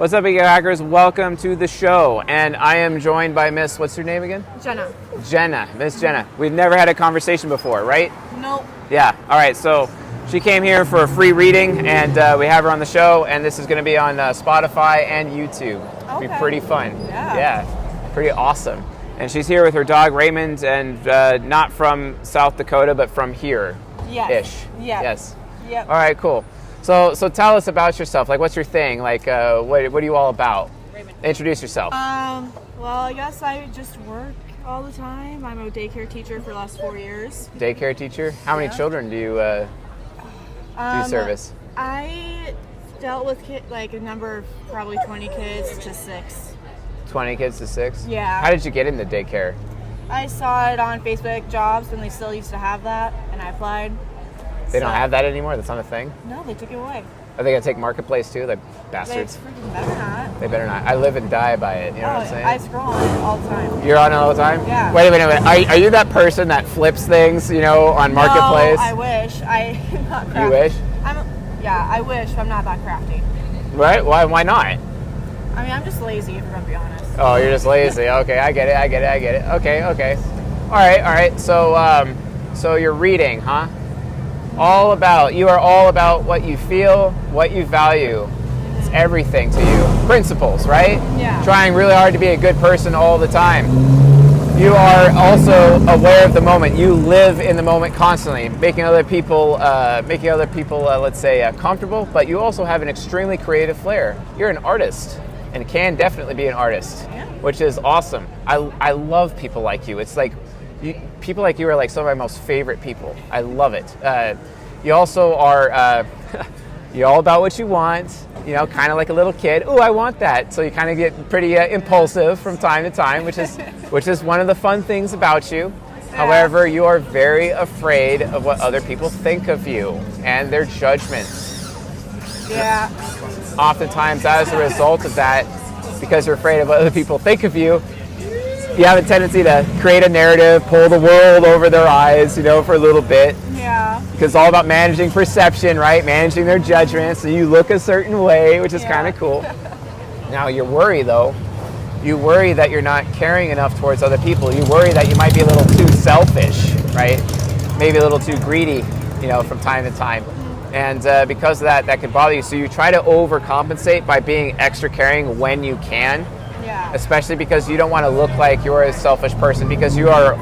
What's up, Ego Hackers? Welcome to the show. And I am joined by Miss, what's her name again? Jenna. Jenna, Miss Jenna. We've never had a conversation before, right? Nope. Yeah, all right, so she came here for a free reading, and we have her on the show, and this is going to be on Spotify and YouTube. It'll be pretty fun. Yeah, pretty awesome. And she's here with her dog, Raymond, and not from South Dakota, but from here. Yes. Yes. Yep. All right, cool. So tell us about yourself. Like, what's your thing? Like, what are you all about? Raymond. Introduce yourself. Well, I guess I just work all the time. I'm a daycare teacher for the last 4 years. Daycare teacher? How many children do you service? I dealt with a number of probably 20 kids to 6. 20 kids to 6? Yeah. How did you get into daycare? I saw it on Facebook jobs when they still used to have that, and I applied. They don't have that anymore? That's not a thing? No, they took it away. Are they going to take Marketplace too? Like bastards? They freaking better not. They better not. I live and die by it. You know what I'm saying? I scroll on it all the time. You're on it all the time? Yeah. Wait a minute. Are you that person that flips things, on Marketplace? No, I wish. I'm not crafty. You wish? I wish. I'm not that crafty. Right? Why not? I mean, I'm just lazy, if I'm going to be honest. Oh, you're just lazy. Okay, I get it. Okay. All right. So you're reading, huh? You are all about what you feel, what you value. It's everything to you. Principles, right? Yeah. Trying really hard to be a good person all the time. You are also aware of the moment. You live in the moment constantly, making other people, let's say, comfortable. But you also have an extremely creative flair. You're an artist, and can definitely be an artist, which is awesome. I love people like you. It's like people like you are like some of my most favorite people. I love it. You also are you're all about what you want. Kind of like a little kid. Ooh, I want that. So you kind of get pretty impulsive from time to time, which is one of the fun things about you. Yeah. However, you are very afraid of what other people think of you and their judgments. Yeah. Oftentimes, as a result of that, because you're afraid of what other people think of you, you have a tendency to create a narrative, pull the world over their eyes, for a little bit. Yeah. Because it's all about managing perception, right? Managing their judgments. So you look a certain way, which is kind of cool. Now, you worry, though. You worry that you're not caring enough towards other people. You worry that you might be a little too selfish, right? Maybe a little too greedy, from time to time. And because of that can bother you. So you try to overcompensate by being extra caring when you can. Yeah. Especially because you don't want to look like you're a selfish person, because you are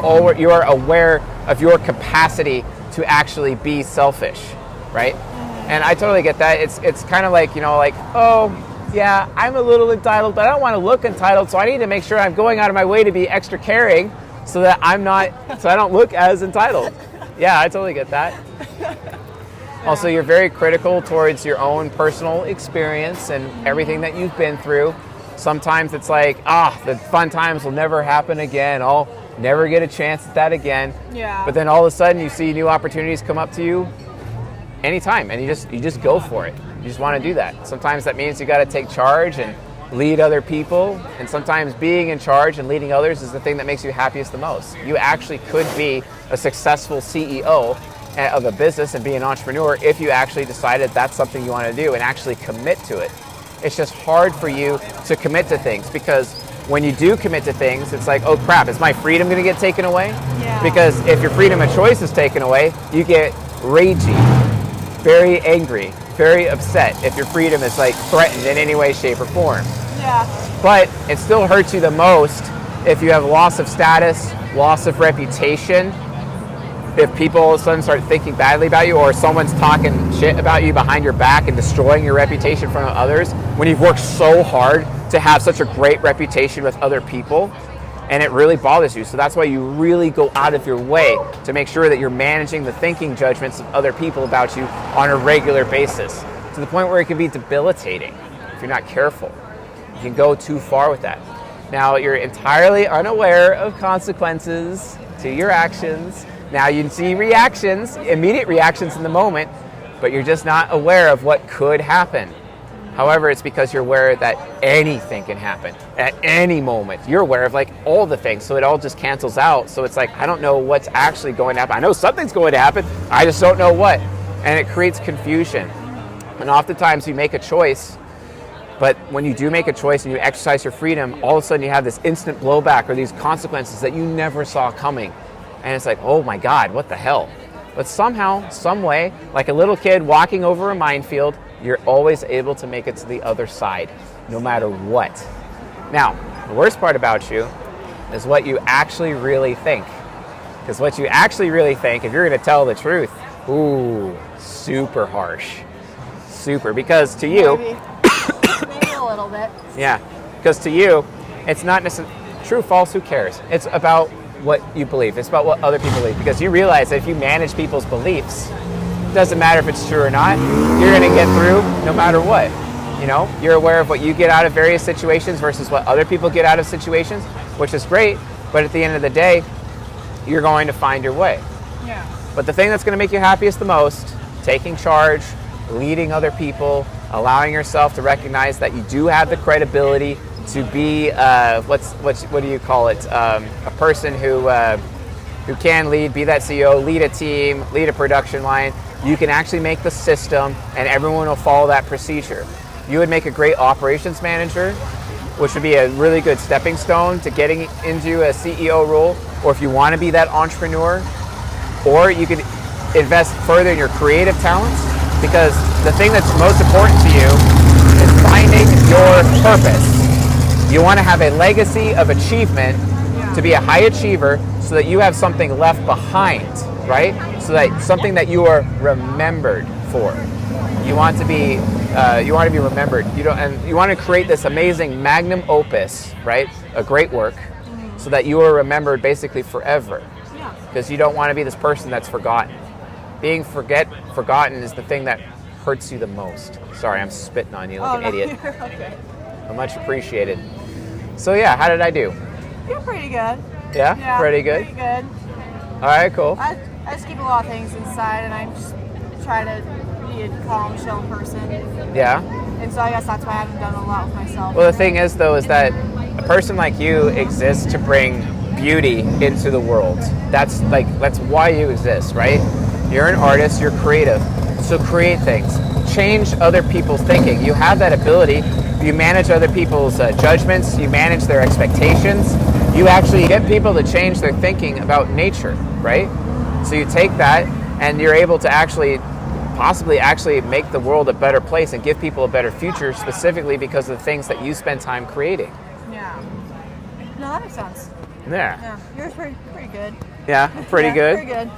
aware of your capacity to actually be selfish, right? Mm-hmm. And I totally get that. It's kind of like, oh, yeah, I'm a little entitled, but I don't want to look entitled, so I need to make sure I'm going out of my way to be extra caring so that I don't look as entitled. Yeah, I totally get that. Also, you're very critical towards your own personal experience and everything that you've been through. Sometimes it's like, the fun times will never happen again. I'll never get a chance at that again. Yeah. But then all of a sudden you see new opportunities come up to you anytime, and you just go for it. You just want to do that. Sometimes that means you got to take charge and lead other people. And sometimes being in charge and leading others is the thing that makes you happiest the most. You actually could be a successful CEO of a business and be an entrepreneur if you actually decided that's something you want to do and actually commit to it. It's just hard for you to commit to things, because when you do commit to things, it's like, oh crap, is my freedom going to get taken away? Yeah. Because if your freedom of choice is taken away, you get ragey, very angry, very upset if your freedom is threatened in any way, shape, or form. Yeah. But it still hurts you the most if you have loss of status, loss of reputation, if people all of a sudden start thinking badly about you, or someone's talking shit about you behind your back and destroying your reputation in front of others, when you've worked so hard to have such a great reputation with other people, and it really bothers you. So that's why you really go out of your way to make sure that you're managing the thinking judgments of other people about you on a regular basis, to the point where it can be debilitating if you're not careful. You can go too far with that. Now, you're entirely unaware of consequences to your actions. Now you see reactions, immediate reactions in the moment, but you're just not aware of what could happen. However, it's because you're aware that anything can happen at any moment. You're aware of all the things, so it all just cancels out. So it's I don't know what's actually going to happen. I know something's going to happen, I just don't know what. And it creates confusion. And oftentimes you make a choice But when you do make a choice and you exercise your freedom, all of a sudden you have this instant blowback or these consequences that you never saw coming. And it's like, oh my God, what the hell? But somehow, some way, like a little kid walking over a minefield, you're always able to make it to the other side, no matter what. Now, the worst part about you is what you actually really think. Because what you actually really think, if you're going to tell the truth, ooh, super harsh. Super. Because to you... Maybe a little bit. Yeah. Because to you, it's not necessarily... True, false, who cares? It's about what you believe. It's about what other people believe. Because you realize that if you manage people's beliefs, it doesn't matter if it's true or not, you're going to get through no matter what. You know, you're aware of what you get out of various situations versus what other people get out of situations, which is great. But at the end of the day, you're going to find your way. Yeah. But the thing that's going to make you happiest the most, taking charge, leading other people, allowing yourself to recognize that you do have the credibility to be what do you call it? A person who can lead, be that CEO, lead a team, lead a production line. You can actually make the system, and everyone will follow that procedure. You would make a great operations manager, which would be a really good stepping stone to getting into a CEO role, or if you want to be that entrepreneur, or you could invest further in your creative talents, because the thing that's most important to you is finding your purpose. You want to have a legacy of achievement, to be a high achiever, so that you have something left behind, right? So that something that you are remembered for. You want to be remembered. You want to create this amazing magnum opus, right? A great work, so that you are remembered basically forever. Because you don't want to be this person that's forgotten. Being forgotten is the thing that hurts you the most. Sorry, I'm spitting on you like an idiot. Okay. Much appreciated. So yeah, how did I do? You're pretty good. Yeah? Pretty good? Pretty good. All right, cool. I just keep a lot of things inside, and I just try to be a calm, chill person. Yeah? And so I guess that's why I haven't done a lot with myself. Well, the thing is, though, is that a person like you exists to bring beauty into the world. That's why you exist, right? You're an artist, you're creative. So create things. Change other people's thinking. You have that ability. You manage other people's judgments. You manage their expectations. You actually get people to change their thinking about nature, right? So you take that and you're able to possibly make the world a better place and give people a better future, specifically because of the things that you spend time creating. Yeah. No, that makes sense. Yeah. Yours pretty good. Yeah, pretty good. Pretty good.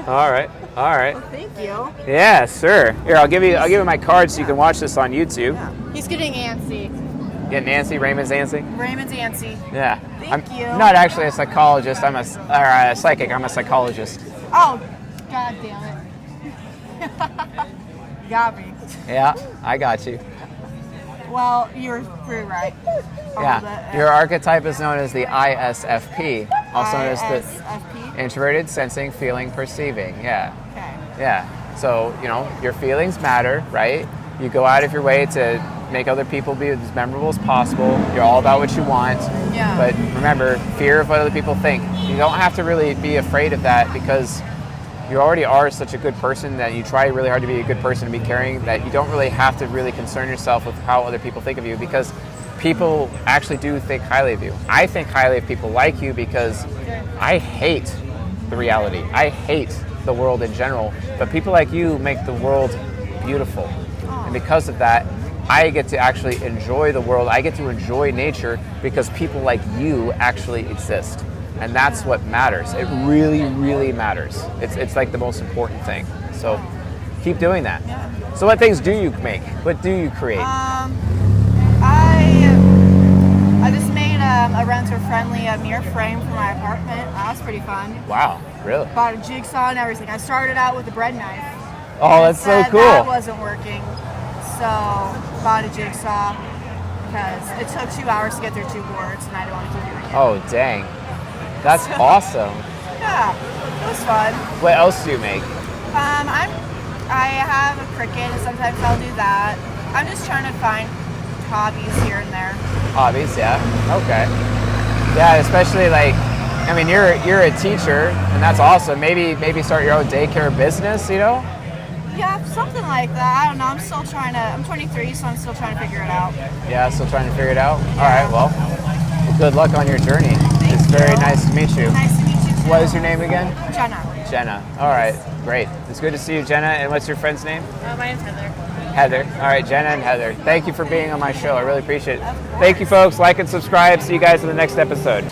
All right. Well, thank you. Yeah, sure. Here, I'll give you my card so you can watch this on YouTube. Yeah. He's getting antsy. Getting antsy? Raymond's antsy? Raymond's antsy. Yeah. Thank you. I'm not actually a psychologist. I'm a psychic. I'm a psychologist. Oh, God damn it. You got me. Yeah, I got you. Well, you were pretty right. Your archetype is known as the ISFP, also known as the ISFP? introverted, sensing, feeling, perceiving. Yeah. Okay. Yeah. So, your feelings matter, right? You go out of your way to make other people be as memorable as possible. You're all about what you want. Yeah. But remember, fear of what other people think. You don't have to really be afraid of that, because you already are such a good person that you try really hard to be a good person and be caring, that you don't really have to really concern yourself with how other people think of you, because people actually do think highly of you. I think highly of people like you because I hate the reality. I hate the world in general, but people like you make the world beautiful. And because of that, I get to actually enjoy the world. I get to enjoy nature because people like you actually exist. And that's what matters. It really, really matters. It's like the most important thing. So keep doing that. Yeah. So what things do you make? What do you create? I just made a renter-friendly mirror frame for my apartment. That was pretty fun. Wow, really? Bought a jigsaw and everything. I started out with a bread knife. Oh, that's so cool. That wasn't working. So bought a jigsaw because it took 2 hours to get through 2 boards, and I didn't want to keep doing it. Oh, dang. That's awesome. Yeah, it was fun. What else do you make? I have a Cricut, and sometimes I'll do that. I'm just trying to find hobbies here and there. Hobbies, yeah. Okay. Yeah, especially you're a teacher, and that's awesome. Maybe start your own daycare business, Yeah, something like that. I don't know. I'm 23, so I'm still trying to figure it out. Yeah, still trying to figure it out? All right, well, good luck on your journey. It's very nice to meet you. Nice to meet you too. What is your name again? Jenna. Jenna. All right, great. It's good to see you, Jenna. And what's your friend's name? My name's Heather. Heather. All right, Jenna and Heather. Thank you for being on my show. I really appreciate it. Thank you, folks. Like and subscribe. See you guys in the next episode.